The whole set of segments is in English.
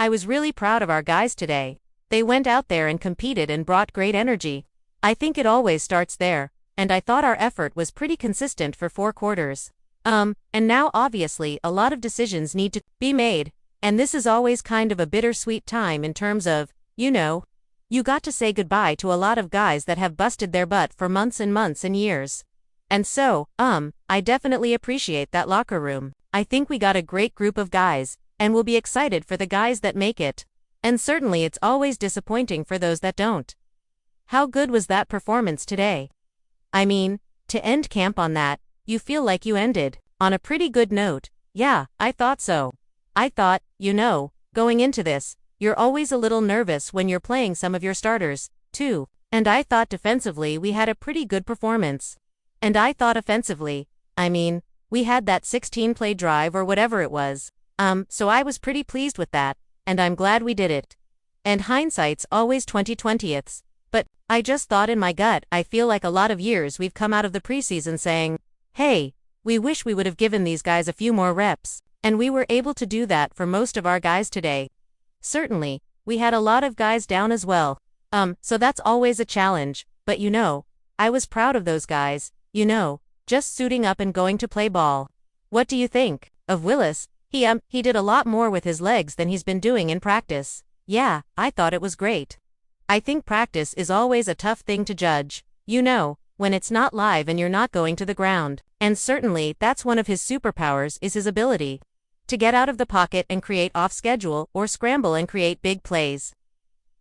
I was really proud of our guys today. They went out there and competed and brought great energy. I think it always starts there, and I thought our effort was pretty consistent for 4 quarters. And now obviously a lot of decisions need to be made, and this is always kind of a bittersweet time in terms of, you got to say goodbye to a lot of guys that have busted their butt for months and months and years. And so, I definitely appreciate that locker room. I think we got a great group of guys, and we'll be excited for the guys that make it. And certainly it's always disappointing for those that don't. How good was that performance today? I mean, to end camp on that, you feel like you ended on a pretty good note. Yeah, I thought so. I thought, going into this, you're always a little nervous when you're playing some of your starters, too. And I thought defensively we had a pretty good performance. And I thought offensively, we had that 16-play drive or whatever it was. So I was pretty pleased with that, and I'm glad we did it. And hindsight's always 20/20ths. But I just thought in my gut, I feel like a lot of years we've come out of the preseason saying, hey, we wish we would have given these guys a few more reps. And we were able to do that for most of our guys today. Certainly, we had a lot of guys down as well. So that's always a challenge, but I was proud of those guys, just suiting up and going to play ball. What do you think of Willis? He did a lot more with his legs than he's been doing in practice. Yeah, I thought it was great. I think practice is always a tough thing to judge, when it's not live and you're not going to the ground. And certainly that's one of his superpowers is his ability to get out of the pocket and create off schedule or scramble and create big plays.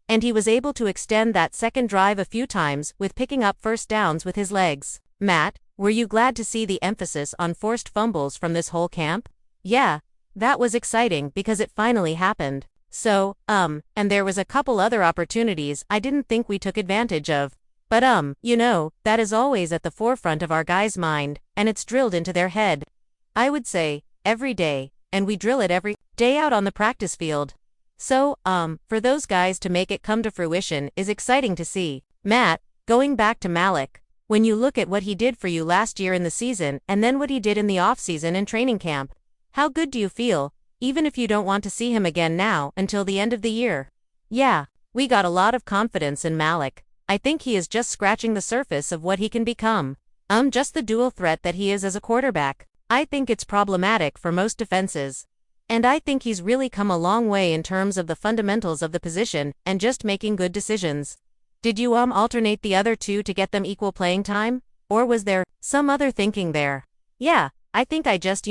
And he was able to extend that second drive a few times with picking up first downs with his legs. Matt, were you glad to see the emphasis on forced fumbles from this whole camp? Yeah, that was exciting because it finally happened. So, and there was a couple other opportunities I didn't think we took advantage of. But that is always at the forefront of our guys' mind, and it's drilled into their head. I would say, every day, and we drill it every day out on the practice field. So, for those guys to make it come to fruition is exciting to see. Matt, going back to Malik, when you look at what he did for you last year in the season and then what he did in the off-season and training camp, how good do you feel, even if you don't want to see him again now until the end of the year? Yeah, we got a lot of confidence in Malik. I think he is just scratching the surface of what he can become. Just the dual threat that he is as a quarterback. I think it's problematic for most defenses. And I think he's really come a long way in terms of the fundamentals of the position and just making good decisions. Did you alternate the other two to get them equal playing time? Or was there some other thinking there? Yeah, I think I just,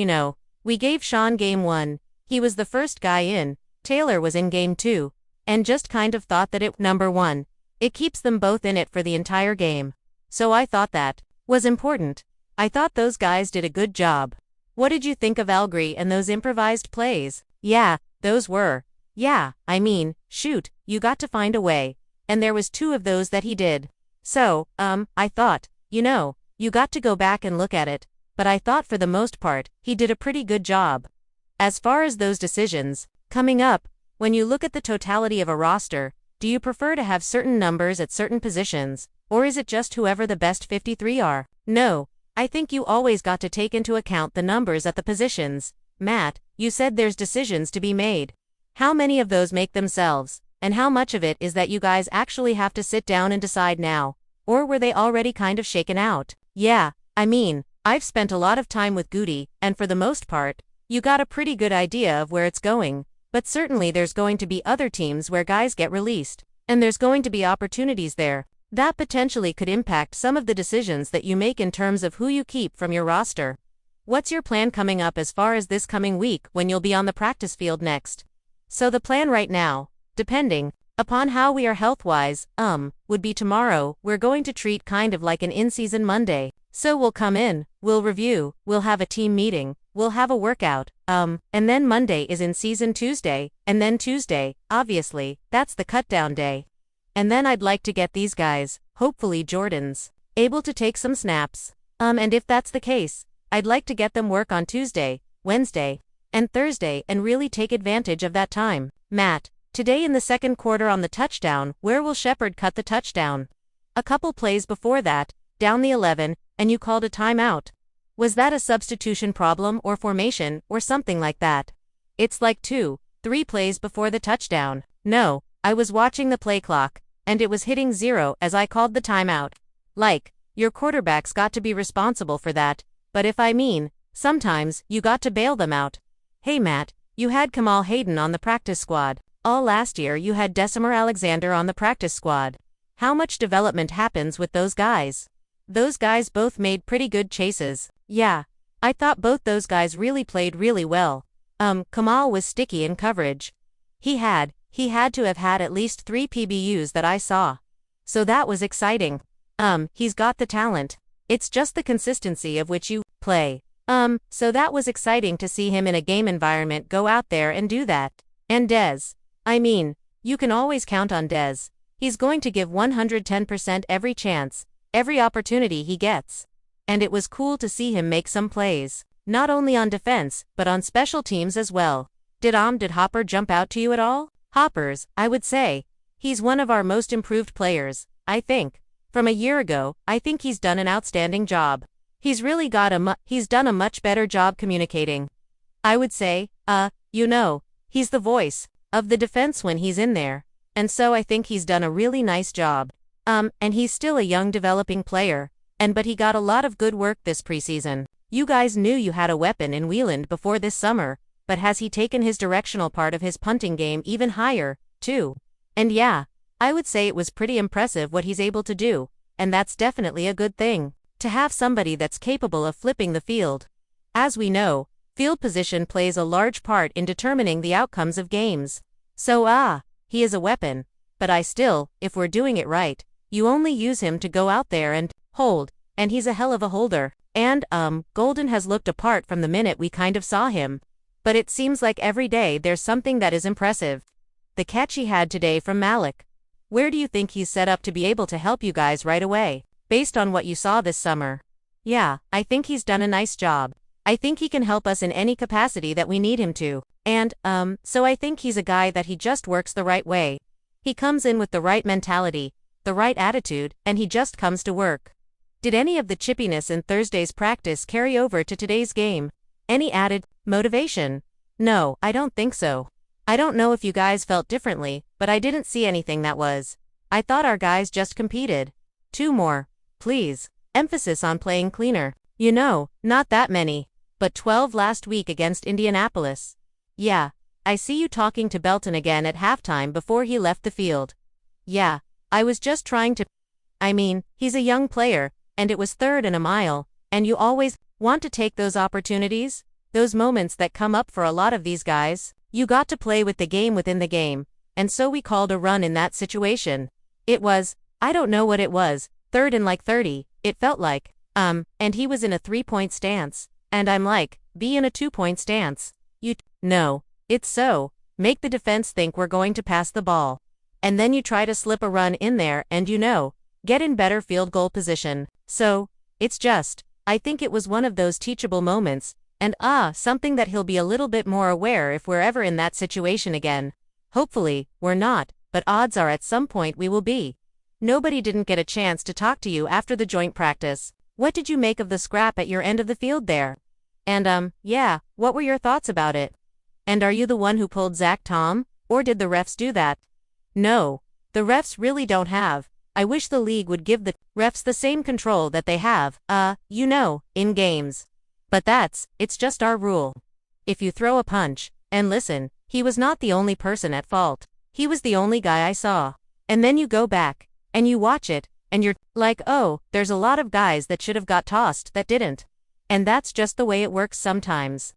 we gave Sean game 1. He was the first guy in. Taylor was in game 2. And just kind of thought that number 1. It keeps them both in it for the entire game. So I thought that was important. I thought those guys did a good job. What did you think of Algri and those improvised plays? Yeah, those were. Yeah, shoot, you got to find a way. And there was 2 of those that he did. So, I thought, you got to go back and look at it. But I thought for the most part, he did a pretty good job. As far as those decisions, coming up, when you look at the totality of a roster, do you prefer to have certain numbers at certain positions, or is it just whoever the best 53 are? No, I think you always got to take into account the numbers at the positions. Matt, you said there's decisions to be made. How many of those make themselves, and how much of it is that you guys actually have to sit down and decide now? Or were they already kind of shaken out? Yeah, I've spent a lot of time with Goody, and for the most part, you got a pretty good idea of where it's going. But certainly there's going to be other teams where guys get released, and there's going to be opportunities there that potentially could impact some of the decisions that you make in terms of who you keep from your roster. What's your plan coming up as far as this coming week when you'll be on the practice field next? So the plan right now, depending upon how we are health-wise, would be tomorrow we're going to treat kind of like an in-season Monday. So we'll come in, we'll review, we'll have a team meeting, we'll have a workout, and then Monday is in-season Tuesday, and then Tuesday, obviously, that's the cut-down day. And then I'd like to get these guys, hopefully Jordan's, able to take some snaps. And if that's the case, I'd like to get them work on Tuesday, Wednesday, and Thursday and really take advantage of that time. Matt, today in the second quarter on the touchdown, where will Shepard cut the touchdown? A couple plays before that, down the 11, and you called a timeout. Was that a substitution problem or formation or something like that? It's like 2, 3 plays before the touchdown. No, I was watching the play clock, and it was hitting 0 as I called the timeout. Like, your quarterback's got to be responsible for that, but sometimes you got to bail them out. Hey Matt, you had Kamal Hayden on the practice squad. All last year you had Decimar Alexander on the practice squad. How much development happens with those guys? Those guys both made pretty good chases. Yeah, I thought both those guys really played really well. Kamal was sticky in coverage. He had to have had at least 3 PBUs that I saw. So that was exciting. He's got the talent. It's just the consistency of which you play. So that was exciting to see him in a game environment go out there and do that. And Dez. You can always count on Dez. He's going to give 110% every chance, every opportunity he gets. And it was cool to see him make some plays. Not only on defense, but on special teams as well. Did Hopper jump out to you at all? Hoppers, I would say. He's one of our most improved players, I think. From a year ago, I think he's done an outstanding job. He's really he's done a much better job communicating. I would say, he's the voice of the defense when he's in there. And so I think he's done a really nice job. And he's still a young developing player. But he got a lot of good work this preseason. You guys knew you had a weapon in Wieland before this summer, but has he taken his directional part of his punting game even higher, too? And yeah, I would say it was pretty impressive what he's able to do, and that's definitely a good thing, to have somebody that's capable of flipping the field. As we know, field position plays a large part in determining the outcomes of games. So he is a weapon, but if we're doing it right, you only use him to go out there and hold, and he's a hell of a holder. And, Golden has looked apart from the minute we kind of saw him. But it seems like every day there's something that is impressive. The catch he had today from Malik. Where do you think he's set up to be able to help you guys right away, based on what you saw this summer? Yeah, I think he's done a nice job. I think he can help us in any capacity that we need him to. And, so I think he's a guy that he just works the right way. He comes in with the right mentality, the right attitude, and he just comes to work. Did any of the chippiness in Thursday's practice carry over to today's game? Any added motivation? No, I don't think so. I don't know if you guys felt differently, but I didn't see anything that was. I thought our guys just competed. 2 more, please. Emphasis on playing cleaner. Not that many. But 12 last week against Indianapolis. Yeah, I see you talking to Belton again at halftime before he left the field. Yeah, I was just trying to. He's a young player, and it was 3rd and a mile, and you always want to take those opportunities, those moments that come up for a lot of these guys. You got to play with the game within the game, and so we called a run in that situation. It was, I don't know what it was, 3rd and like 30, it felt like, and he was in a 3-point stance, and I'm like, be in a 2-point stance. No, it's so, make the defense think we're going to pass the ball. And then you try to slip a run in there and get in better field goal position. So, it's just, I think it was one of those teachable moments, and something that he'll be a little bit more aware if we're ever in that situation again. Hopefully, we're not, but odds are at some point we will be. Nobody didn't get a chance to talk to you after the joint practice. What did you make of the scrap at your end of the field there? And what were your thoughts about it? And are you the one who pulled Zach Tom, or did the refs do that? No, the refs really don't have. I wish the league would give the refs the same control that they have, in games. But it's just our rule. If you throw a punch, and listen, he was not the only person at fault. He was the only guy I saw. And then you go back, and you watch it, and you're like, oh, there's a lot of guys that should have got tossed that didn't. And that's just the way it works sometimes.